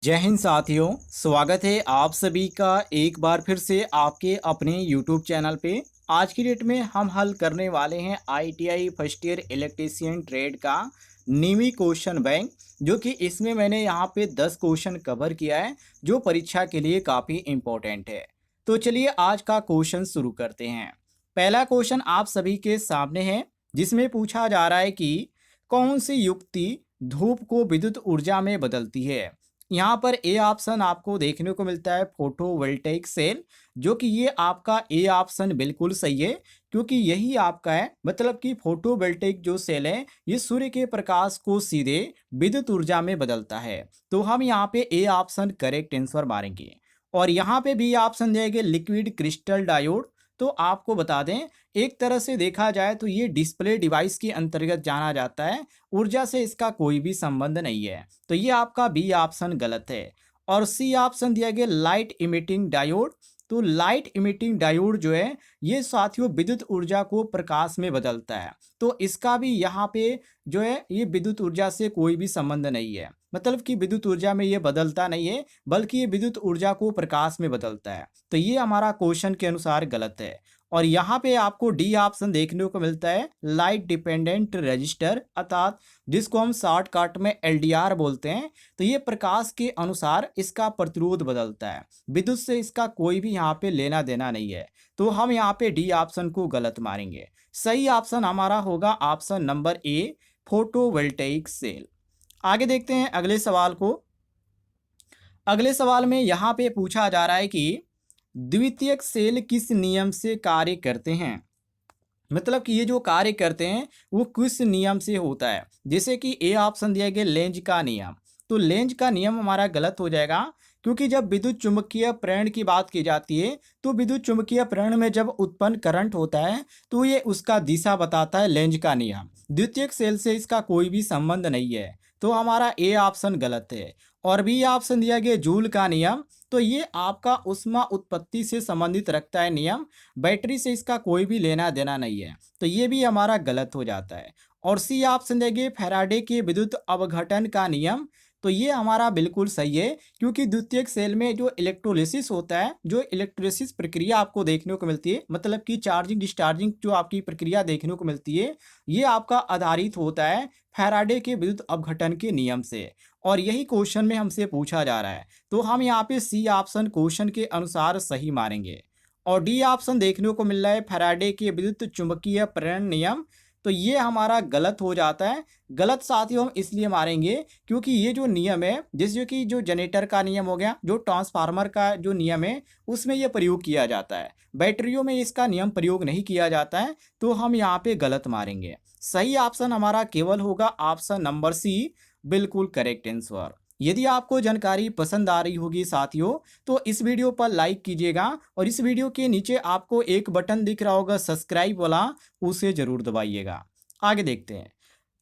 जय हिंद साथियों। स्वागत है आप सभी का एक बार फिर से आपके अपने YouTube चैनल पे। आज की डेट में हम हल करने वाले हैं ITI first year electrician trade का नियमित क्वेश्चन बैंक, जो कि इसमें मैंने यहाँ पे 10 क्वेश्चन कवर किया है जो परीक्षा के लिए काफ़ी इम्पोर्टेंट है। तो चलिए आज का क्वेश्चन शुरू करते हैं। पहला क्वेश्चन आप सभी के सामने है, जिसमें पूछा जा रहा है कि कौन सी युक्ति धूप को विद्युत ऊर्जा में बदलती है। यहाँ पर ए ऑप्शन आपको देखने को मिलता है फोटोवोल्टेइक सेल, जो कि ये आपका ए ऑप्शन बिल्कुल सही है, क्योंकि यही आपका है। मतलब कि फोटोवोल्टेइक जो सेल है ये सूर्य के प्रकाश को सीधे विद्युत ऊर्जा में बदलता है। तो हम यहाँ पे ए ऑप्शन करेक्ट आंसर मारेंगे। और यहाँ पे बी ऑप्शन देंगे लिक्विड क्रिस्टल डायोड। तो आपको बता दें, एक तरह से देखा जाए तो ये डिस्प्ले डिवाइस के अंतर्गत जाना जाता है, ऊर्जा से इसका कोई भी संबंध नहीं है। तो ये आपका बी ऑप्शन गलत है। और सी ऑप्शन दिया गया लाइट इमिटिंग डायोड। तो लाइट इमिटिंग डायोड जो है ये साथियों विद्युत ऊर्जा को प्रकाश में बदलता है। तो इसका भी यहाँ पे जो है ये विद्युत ऊर्जा से कोई भी संबंध नहीं है। मतलब कि विद्युत ऊर्जा में ये बदलता नहीं है, बल्कि ये विद्युत ऊर्जा को प्रकाश में बदलता है। तो ये हमारा क्वेश्चन के अनुसार गलत है। और यहाँ पे आपको डी ऑप्शन देखने को मिलता है लाइट डिपेंडेंट रजिस्टर, अर्थात जिसको हम शॉर्टकट में LDR बोलते हैं। तो ये प्रकाश के अनुसार इसका प्रतिरोध बदलता है, विद्युत से इसका कोई भी यहाँ पे लेना देना नहीं है। तो हम यहाँ पे डी ऑप्शन को गलत मारेंगे। सही ऑप्शन हमारा होगा option number A, photovoltaic cell. आगे देखते हैं अगले सवाल को। अगले सवाल में यहाँ पे पूछा जा रहा है कि द्वितीयक सेल किस नियम से कार्य करते हैं। मतलब कि ये जो कार्य करते हैं वो किस नियम से होता है। जैसे कि ए ऑप्शन दिया गया लेंज का नियम। तो लेंज का नियम हमारा गलत हो जाएगा, क्योंकि जब विद्युत चुम्बकीय प्रेरण की बात की जाती है तो विद्युत चुम्बकीय प्रेरण में जब उत्पन्न करंट होता है तो ये उसका दिशा बताता है लेंज का नियम। द्वितीयक सेल से इसका कोई भी संबंध नहीं है। तो हमारा ए ऑप्शन गलत है। और बी ऑप्शन दिया गया जूल का नियम। तो ये आपका उष्मा उत्पत्ति से संबंधित रखता है नियम, बैटरी से इसका कोई भी लेना देना नहीं है। तो ये भी हमारा गलत हो जाता है। और सी ऑप्शन देंगे फैराडे के विद्युत अपघटन का नियम। तो ये हमारा बिल्कुल सही है, क्योंकि द्वितीयक सेल में जो इलेक्ट्रोलिसिस होता है, जो इलेक्ट्रोलिसिस प्रक्रिया आपको देखने को मिलती है, मतलब कि चार्जिंग डिस्चार्जिंग जो आपकी प्रक्रिया देखने को मिलती है, ये आपका आधारित होता है फैराडे के विद्युत अपघटन के नियम से। और यही क्वेश्चन में हमसे पूछा जा रहा है। तो हम यहाँ पे सी ऑप्शन क्वेश्चन के अनुसार सही मारेंगे। और डी ऑप्शन देखने को मिल रहा है फैराडे के विद्युत चुंबकीय प्रेरण नियम। तो ये हमारा गलत हो जाता है। गलत साथियों हम इसलिए मारेंगे क्योंकि ये जो नियम है, जैसे कि जो जनरेटर का नियम हो गया, जो ट्रांसफार्मर का जो नियम है उसमें ये प्रयोग किया जाता है, बैटरियों में इसका नियम प्रयोग नहीं किया जाता है। तो हम यहाँ पे गलत मारेंगे। सही ऑप्शन हमारा केवल होगा ऑप्शन नंबर सी, बिल्कुल करेक्ट आंसर। यदि आपको जानकारी पसंद आ रही होगी साथियों, तो इस वीडियो पर लाइक कीजिएगा, और इस वीडियो के नीचे आपको एक बटन दिख रहा होगा सब्सक्राइब वाला, उसे जरूर दबाइएगा। आगे देखते हैं।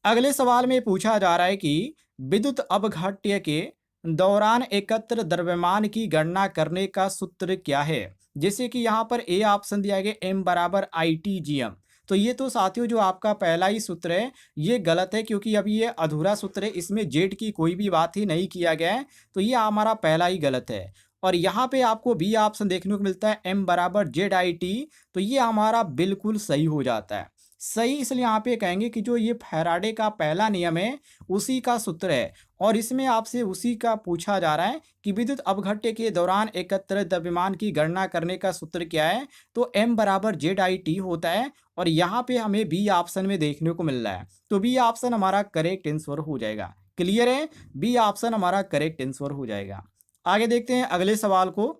अगले सवाल में पूछा जा रहा है कि विद्युत अपघट्य के दौरान एकत्र द्रव्यमान की गणना करने का सूत्र क्या है। जैसे कि यहाँ पर ए ऑप्शन दिया गया M बराबर ITGM। तो ये तो साथियों जो आपका पहला ही सूत्र है ये गलत है, क्योंकि अभी ये अधूरा सूत्र है, इसमें जेड की कोई भी बात ही नहीं किया गया है। तो ये हमारा पहला ही गलत है। और यहाँ पे आपको बी ऑप्शन देखने को मिलता है M बराबर ZIT। तो ये हमारा बिल्कुल सही हो जाता है। सही इसलिए यहाँ पे कहेंगे कि जो ये फैराडे का पहला नियम है उसी का सूत्र है, और इसमें आपसे उसी का पूछा जा रहा है कि विद्युत अपघट्य के दौरान एकत्र द्रव्यमान की गणना करने का सूत्र क्या है। तो M बराबर ZIT होता है, और यहाँ पे हमें बी ऑप्शन में देखने को मिल रहा है। तो बी ऑप्शन हमारा करेक्ट आंसर हो जाएगा। क्लियर है, बी ऑप्शन हमारा करेक्ट आंसर हो जाएगा। आगे देखते हैं अगले सवाल को।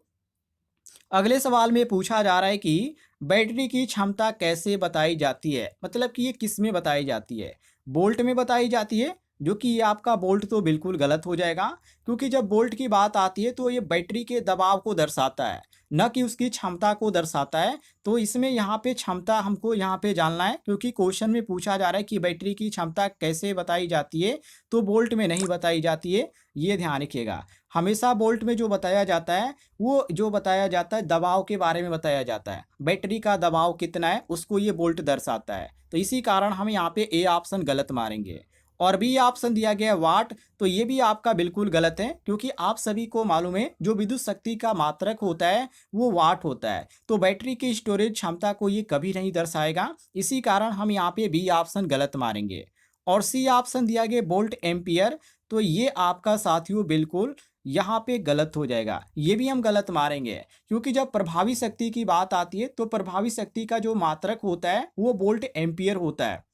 अगले सवाल में पूछा जा रहा है कि बैटरी की क्षमता कैसे बताई जाती है। मतलब कि ये किस में बताई जाती है, बोल्ट में बताई जाती है, जो कि ये आपका बोल्ट तो बिल्कुल गलत हो जाएगा, क्योंकि जब बोल्ट की बात आती है तो ये बैटरी के दबाव को दर्शाता है, न कि उसकी क्षमता को दर्शाता है। तो इसमें यहाँ पे क्षमता हमको यहाँ पे जानना है, क्योंकि क्वेश्चन में पूछा जा रहा है कि बैटरी की क्षमता कैसे बताई जाती है, तो बोल्ट में नहीं बताई जाती है। ये ध्यान रखिएगा, हमेशा बोल्ट में जो बताया जाता है वो जो बताया जाता है दबाव के बारे में बताया जाता है, बैटरी का दबाव कितना है उसको ये बोल्ट दर्शाता है। तो इसी कारण हम यहाँ पे ए ऑप्शन गलत मारेंगे। और बी ऑप्शन दिया गया है वाट, तो ये भी आपका बिल्कुल गलत है, क्योंकि आप सभी को मालूम है जो विद्युत शक्ति का मात्रक होता है वो वाट होता है। तो बैटरी की स्टोरेज क्षमता को ये कभी नहीं दर्शाएगा, इसी कारण हम यहाँ पे बी ऑप्शन गलत मारेंगे। और सी ऑप्शन दिया गया वोल्ट एम्पियर, तो ये आपका साथियों बिल्कुल यहाँ पे गलत हो जाएगा, ये भी हम गलत मारेंगे, क्योंकि जब प्रभावी शक्ति की बात आती है तो प्रभावी शक्ति का जो मात्रक होता है वो वोल्ट एम्पियर होता है,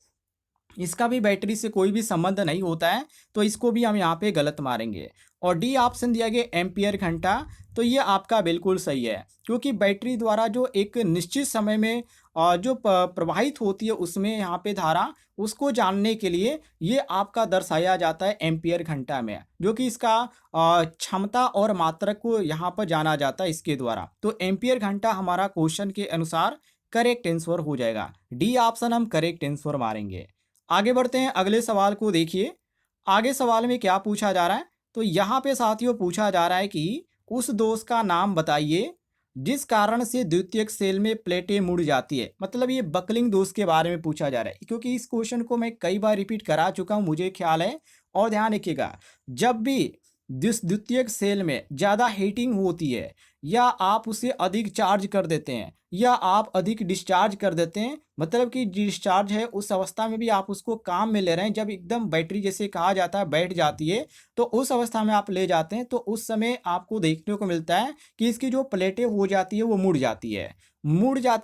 इसका भी बैटरी से कोई भी संबंध नहीं होता है, तो इसको भी हम यहाँ पे गलत मारेंगे। और डी ऑप्शन दिया गया एम्पियर घंटा, तो ये आपका बिल्कुल सही है, क्योंकि बैटरी द्वारा जो एक निश्चित समय में जो प्रवाहित होती है उसमें यहाँ पे धारा, उसको जानने के लिए ये आपका दर्शाया जाता है एम्पियर घंटा में, जो कि इसका क्षमता और मात्रक को यहाँ पर जाना जाता है इसके द्वारा। तो एम्पियर घंटा हमारा क्वेश्चन के अनुसार करेक्ट आंसर हो जाएगा, डी ऑप्शन हम करेक्ट आंसर मारेंगे। आगे बढ़ते हैं, अगले सवाल को देखिए। आगे सवाल में क्या पूछा जा रहा है, तो यहाँ पे साथियों पूछा जा रहा है कि उस दोष का नाम बताइए जिस कारण से द्वितीयक सेल में प्लेटें मुड़ जाती है। मतलब ये बकलिंग दोष के बारे में पूछा जा रहा है, क्योंकि इस क्वेश्चन को मैं कई बार रिपीट करा चुका हूँ, मुझे ख्याल है। और ध्यान रखिएगा, जब भी द्वितीयक सेल में ज़्यादा हीटिंग होती है, या आप उसे अधिक चार्ज कर देते हैं, या आप अधिक डिस्चार्ज कर देते हैं, मतलब कि डिस्चार्ज है उस अवस्था में भी आप उसको काम में ले रहे हैं, जब एकदम बैटरी जैसे कहा जाता है बैठ जाती है, तो उस अवस्था में आप ले जाते हैं, तो उस समय आपको देखने को मिलता है कि इसकी जो प्लेटें हो जाती है वो मुड़ जाती है,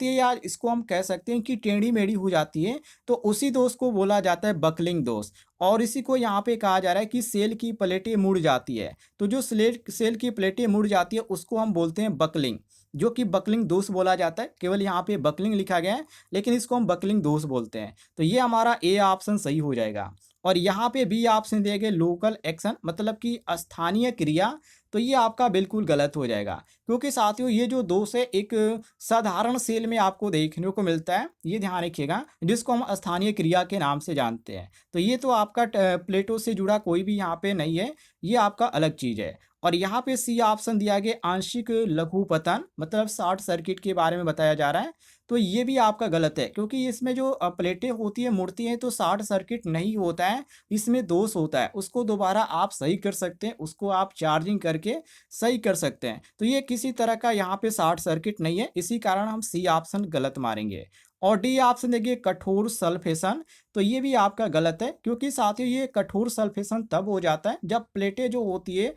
या इसको हम कह सकते हैं कि टेढ़ी मेढ़ी हो जाती है। तो उसी दोष को बोला जाता है बकलिंग दोष, और इसी को यहाँ पे कहा जा रहा है कि सेल की प्लेटें मुड़ जाती है। तो जो सेल की प्लेटें मुड़ जाती है उसको हम बोलते हैं बकलिंग, जो कि बकलिंग दोष बोला जाता है। केवल यहाँ पे बकलिंग लिखा गया है, लेकिन इसको हम बकलिंग दोष बोलते हैं। तो ये हमारा ए ऑप्शन सही हो जाएगा। और यहाँ पे बी ऑप्शन दिए गए लोकल एक्शन, मतलब कि स्थानीय क्रिया, तो ये आपका बिल्कुल गलत हो जाएगा, क्योंकि साथियों ये जो दोष है एक साधारण सेल में आपको देखने को मिलता है, ये ध्यान रखिएगा, जिसको हम स्थानीय क्रिया के नाम से जानते हैं। तो ये तो आपका प्लेटों से जुड़ा कोई भी यहाँ पे नहीं है, ये आपका अलग चीज़ है। और यहाँ पे सी ऑप्शन दिया गया आंशिक लघुपतन, मतलब शॉर्ट सर्किट के बारे में बताया जा रहा है, तो ये भी आपका गलत है, क्योंकि इसमें जो प्लेटें होती है मुड़ती हैं, तो शॉर्ट सर्किट नहीं होता है, इसमें दोष होता है। उसको दोबारा आप सही कर सकते हैं, उसको आप चार्जिंग करके सही कर सकते हैं। तो ये किसी तरह का यहाँ पे शॉर्ट सर्किट नहीं है, इसी कारण हम सी ऑप्शन गलत मारेंगे। और डी ऑप्शन देखिए कठोर सल्फेशन, तो ये भी आपका गलत है, क्योंकि साथियों ये कठोर सल्फेशन तब हो जाता है जब प्लेटें जो होती है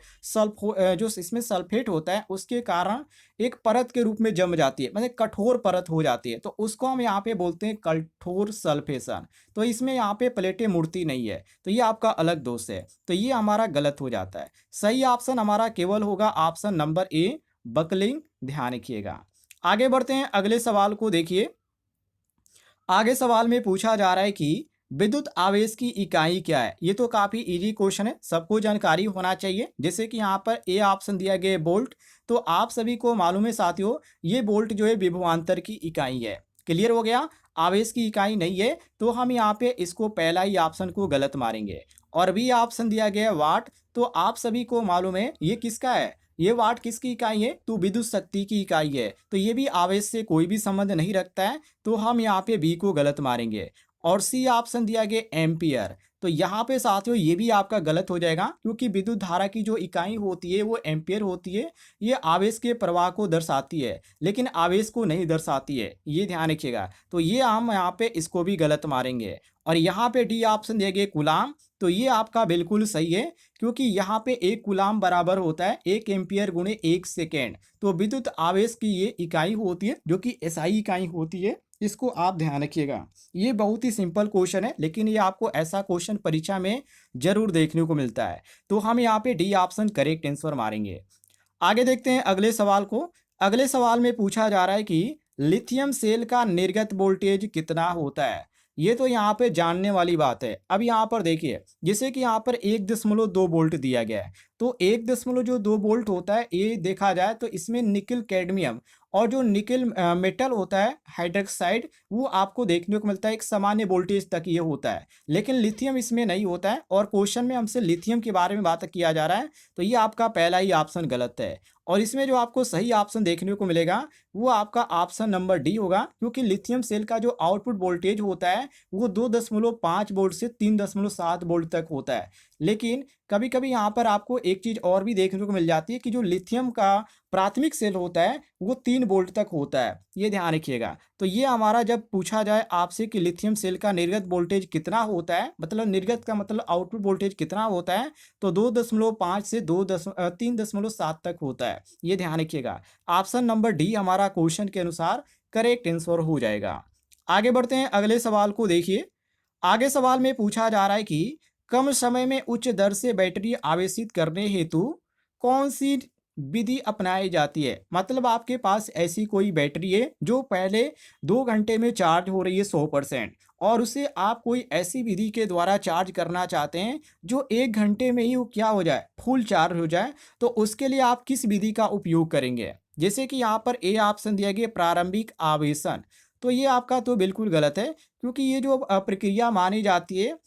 जो इसमें सल्फेट होता है उसके कारण एक परत के रूप में जम जाती है, मतलब कठोर परत हो जाती है, तो उसको हम यहाँ पे बोलते हैं कठोर सल्फेशन। तो इसमें यहाँ पे प्लेटें मुड़ती नहीं है, तो ये आपका अलग दोष है, तो ये हमारा गलत हो जाता है। सही ऑप्शन हमारा केवल होगा ऑप्शन नंबर ए, बकलिंग, ध्यान रखिएगा। आगे बढ़ते हैं, अगले सवाल को देखिए। आगे सवाल में पूछा जा रहा है कि विद्युत आवेश की इकाई क्या है। ये तो काफी इजी क्वेश्चन है, सबको जानकारी होना चाहिए। जैसे कि यहाँ पर ए ऑप्शन दिया गया वोल्ट, तो आप सभी को मालूम है साथियों, ये वोल्ट जो है विभवांतर की इकाई है। क्लियर हो गया, आवेश की इकाई नहीं है, तो हम यहाँ पे इसको पहला ही ऑप्शन को गलत मारेंगे। और बी ऑप्शन दिया गया है वाट, तो आप सभी को मालूम है ये किसका है, ये वाट किसकी इकाई है, तो विद्युत शक्ति की इकाई है, तो ये भी आवेश से कोई भी संबंध नहीं रखता है, तो हम यहाँ पे बी को गलत मारेंगे। और सी ऑप्शन दिया गया एम्पियर, तो यहाँ पे साथियों ये भी आपका गलत हो जाएगा, क्योंकि विद्युत धारा की जो इकाई होती है वो एम्पियर होती है। ये आवेश के प्रवाह को दर्शाती है, लेकिन आवेश को नहीं दर्शाती है, ये ध्यान रखिएगा। तो ये हम यहाँ पे इसको भी गलत मारेंगे। और यहाँ पे डी ऑप्शन दिया गया कुलाम, तो ये आपका बिल्कुल सही है, क्योंकि यहाँ पे एक कुलाम बराबर होता है 1 एम्पियर गुणे 1 सेकेंड। तो विद्युत आवेश की ये इकाई होती है, जो कि एसआई इकाई होती है, इसको आप ध्यान रखिएगा। ये बहुत ही सिंपल क्वेश्चन है, लेकिन ये आपको ऐसा क्वेश्चन परीक्षा में जरूर देखने को मिलता है, तो हम यहाँ पे डी ऑप्शन करेक्ट आंसर मारेंगे। आगे देखते हैं अगले सवाल को। अगले सवाल में पूछा जा रहा है कि लिथियम सेल का निर्गत वोल्टेज कितना होता है। ये तो यहाँ पे जानने वाली बात है। अब यहाँ पर देखिए, जैसे कि यहाँ पर 1.2 वोल्ट दिया गया है, तो 1.2 वोल्ट होता है, ये देखा जाए तो इसमें निकल कैडमियम और जो निकल मेटल होता है हाइड्रोक्साइड, वो आपको देखने को मिलता है एक सामान्य वोल्टेज तक ये होता है, लेकिन लिथियम इसमें नहीं होता है। और क्वेश्चन में हमसे लिथियम के बारे में बात किया जा रहा है, तो ये आपका पहला ही ऑप्शन गलत है। और इसमें जो आपको सही ऑप्शन देखने को मिलेगा वो आपका ऑप्शन नंबर डी होगा, क्योंकि लिथियम सेल का जो आउटपुट वोल्टेज होता है वो 2.5 वोल्ट से 3.7 वोल्ट तक होता है। लेकिन कभी कभी यहाँ पर आपको एक चीज़ और भी देखने को मिल जाती है कि जो लिथियम का प्राथमिक सेल होता है वो 3 वोल्ट तक होता है, ये ध्यान रखिएगा। तो ये हमारा जब पूछा जाए आपसे कि लिथियम सेल का निर्गत वोल्टेज कितना होता है, मतलब निर्गत का मतलब आउटपुट वोल्टेज कितना होता है, तो 2.5 से 3.7 तक होता है, ये ध्यान रखिएगा। ऑप्शन नंबर डी हमारा क्वेश्चन के अनुसार करेक्ट आंसर हो जाएगा। आगे बढ़ते हैं, अगले सवाल को देखिए। आगे सवाल में पूछा जा रहा है कि कम समय में उच्च दर से बैटरी आवेशित करने हेतु कौन सी विधि अपनाई जाती है। मतलब आपके पास ऐसी कोई बैटरी है जो पहले 2 घंटे में चार्ज हो रही है 100%, और उसे आप कोई ऐसी विधि के द्वारा चार्ज करना चाहते हैं जो 1 घंटे में ही वो क्या हो जाए, फुल चार्ज हो जाए। तो उसके लिए आप किस विधि का उपयोग करेंगे। जैसे कि यहाँ पर ए ऑप्शन दिया गया प्रारंभिक आवेशन, तो ये आपका तो बिल्कुल गलत है, क्योंकि ये जो प्रक्रिया मानी जाती है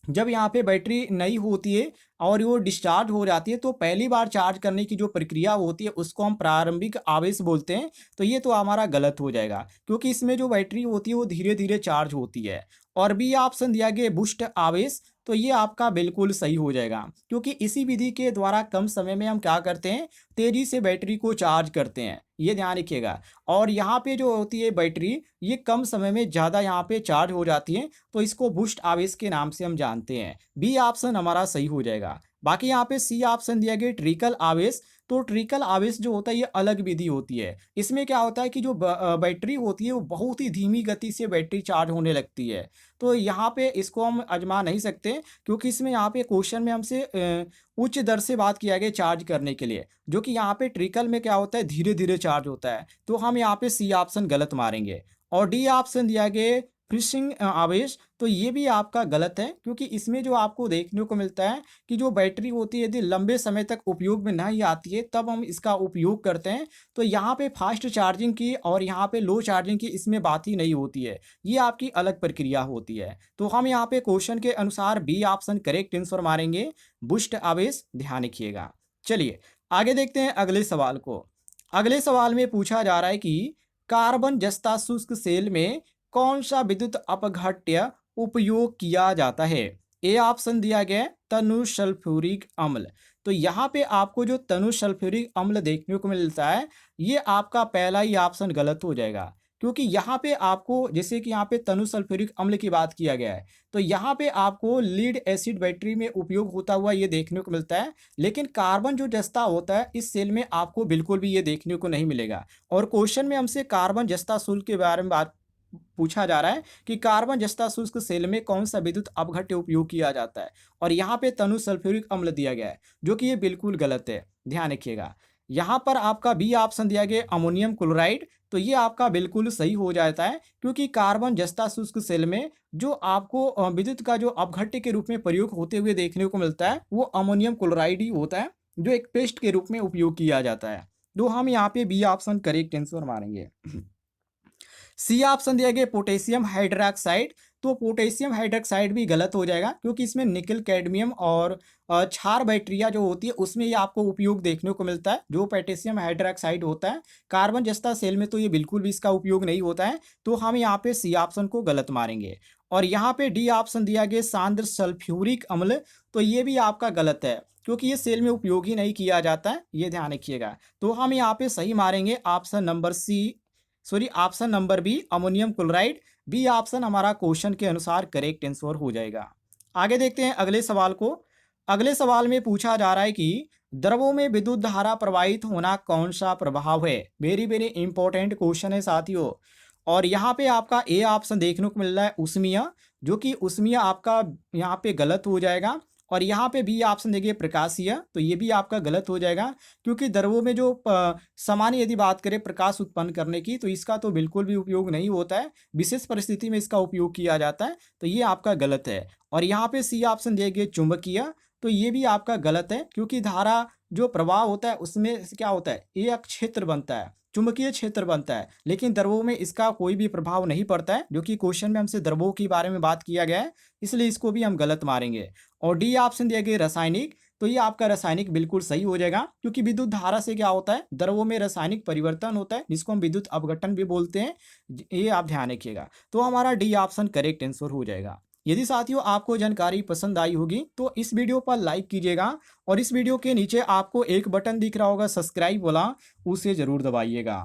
जब यहाँ पे बैटरी नई होती है और वो डिस्चार्ज हो जाती है, तो पहली बार चार्ज करने की जो प्रक्रिया होती है उसको हम प्रारंभिक आवेश बोलते हैं। तो ये तो हमारा गलत हो जाएगा, क्योंकि इसमें जो बैटरी होती है वो धीरे धीरे चार्ज होती है। और बी ऑप्शन दिया गया बूस्ट आवेश, तो ये आपका बिल्कुल सही हो जाएगा, क्योंकि इसी विधि के द्वारा कम समय में हम क्या करते हैं, तेजी से बैटरी को चार्ज करते हैं, ये ध्यान रखिएगा। और यहाँ पे जो होती है बैटरी, ये कम समय में ज़्यादा यहाँ पे चार्ज हो जाती है, तो इसको बूस्ट आवेश के नाम से हम जानते हैं। बी ऑप्शन हमारा सही हो जाएगा। बाकी यहाँ पे सी ऑप्शन दिया गया ट्रिकल आवेश, तो ट्रिकल आवेश जो होता है ये अलग विधि होती है। इसमें क्या होता है कि जो बैटरी होती है वो बहुत ही धीमी गति से बैटरी चार्ज होने लगती है। तो यहाँ पे इसको हम आजमा नहीं सकते, क्योंकि इसमें यहाँ पे क्वेश्चन में हमसे उच्च दर से बात किया गया चार्ज करने के लिए, जो कि यहाँ पे ट्रिकल में क्या होता है, धीरे धीरे चार्ज होता है। तो हम यहाँ पे सी ऑप्शन गलत मारेंगे। और डी ऑप्शन दिया गया फ्रिशिंग आवेश, तो ये भी आपका गलत है, क्योंकि इसमें जो आपको देखने को मिलता है कि जो बैटरी होती है यदि लंबे समय तक उपयोग में नहीं आती है तब हम इसका उपयोग करते हैं। तो यहाँ पे फास्ट चार्जिंग की और यहाँ पे लो चार्जिंग की इसमें बात ही नहीं होती है, ये आपकी अलग प्रक्रिया होती है। तो हम यहाँ पे क्वेश्चन के अनुसार बी ऑप्शन करेक्ट आंसर मारेंगे, बुस्ट आवेश, ध्यान रखिएगा। चलिए आगे देखते हैं अगले सवाल को। अगले सवाल में पूछा जा रहा है कि कार्बन जस्ता शुष्क सेल में कौन सा विद्युत अपघट्य उपयोग किया जाता है। ए ऑप्शन दिया गया है तनु सल्फ्यूरिक अम्ल, तो यहाँ पे आपको जो तनु सल्फ्यूरिक अम्ल देखने को मिलता है ये आपका पहला ही ऑप्शन गलत हो जाएगा, क्योंकि यहाँ पे आपको जैसे कि यहाँ पे तनु सल्फ्यूरिक अम्ल की बात किया गया है, तो यहाँ पे आपको लीड एसिड बैटरी में उपयोग होता हुआ ये देखने को मिलता है। लेकिन कार्बन जो जस्ता होता है इस सेल में आपको बिल्कुल भी ये देखने को नहीं मिलेगा। और क्वेश्चन में हमसे कार्बन जस्ता शुल्क के बारे में बात पूछा जा रहा है कि कार्बन जस्ता शुष्क सेल में कौन सा विद्युत अपघट्य उपयोग किया जाता है, और यहाँ पे तनु सल्फ्यूरिक अम्ल दिया गया है, जो कि ये बिल्कुल गलत है, ध्यान रखिएगा। यहाँ पर आपका बी ऑप्शन दिया गया अमोनियम क्लोराइड, तो ये आपका बिल्कुल सही हो जाता है, क्योंकि कार्बन जस्ता शुष्क सेल में जो आपको विद्युत का जो अपघट्य के रूप में प्रयोग होते हुए देखने को मिलता है वो अमोनियम क्लोराइड ही होता है, जो एक पेस्ट के रूप में उपयोग किया जाता है। तो हम यहाँ पे बी ऑप्शन करेक्ट आंसर मारेंगे। सी ऑप्शन दिया गया पोटेशियम हाइड्रोक्साइड, तो पोटेशियम हाइड्रोक्साइड भी गलत हो जाएगा, क्योंकि इसमें निकल कैडमियम और क्षार बैक्टीरिया जो होती है उसमें ये आपको उपयोग देखने को मिलता है, जो पोटेशियम हाइड्रोक्साइड होता है। कार्बन जस्ता सेल में तो ये बिल्कुल भी इसका उपयोग नहीं होता है, तो हम यहाँ पे सी ऑप्शन को गलत मारेंगे। और यहाँ पे डी ऑप्शन दिया गया सांद्र सल्फ्यूरिक अम्ल, तो ये भी आपका गलत है, क्योंकि ये सेल में उपयोग ही नहीं किया जाता है, ये ध्यान रखिएगा। तो हम यहाँ पे सही मारेंगे option number option number B ammonium chloride. B option हमारा क्वेश्चन के अनुसार करेक्ट आंसर हो जाएगा। आगे देखते हैं अगले सवाल को। अगले सवाल में पूछा जा रहा है कि द्रवों में विद्युत धारा प्रवाहित होना कौन सा प्रभाव है। वेरी वेरी इंपॉर्टेंट क्वेश्चन है साथियों। और यहाँ पे आपका ए ऑप्शन देखने को मिल रहा है उष्मीय, जो कि उष्मीय आपका यहाँ पे गलत हो जाएगा। और यहाँ पे बी ऑप्शन देखिए प्रकाशीय, तो ये भी आपका गलत हो जाएगा, क्योंकि द्रवों में जो सामान्य यदि बात करें प्रकाश उत्पन्न करने की, तो इसका तो बिल्कुल भी उपयोग नहीं होता है, विशेष परिस्थिति में इसका उपयोग किया जाता है, तो ये आपका गलत है। और यहाँ पे सी ऑप्शन दिया गया चुंबकीय, तो ये भी आपका गलत है, क्योंकि धारा जो प्रवाह होता है उसमें क्या होता है, एक क्षेत्र बनता है, चुंबकीय क्षेत्र बनता है, लेकिन द्रवों में इसका कोई भी प्रभाव नहीं पड़ता है, जो कि क्वेश्चन में हमसे द्रवों के बारे में बात किया गया है, इसलिए इसको भी हम गलत मारेंगे। और डी ऑप्शन दिया गया रासायनिक, तो ये आपका रासायनिक बिल्कुल सही हो जाएगा, क्योंकि विद्युत धारा से क्या होता है, द्रवों में रासायनिक परिवर्तन होता है, जिसको हम विद्युत अपघटन भी बोलते हैं। ये आप ध्यान रखिएगा। तो हमारा डी ऑप्शन करेक्ट आंसर हो जाएगा। यदि साथियों आपको जानकारी पसंद आई होगी तो इस वीडियो पर लाइक कीजिएगा, और इस वीडियो के नीचे आपको एक बटन दिख रहा होगा सब्सक्राइब वाला, उसे जरूर दबाइएगा।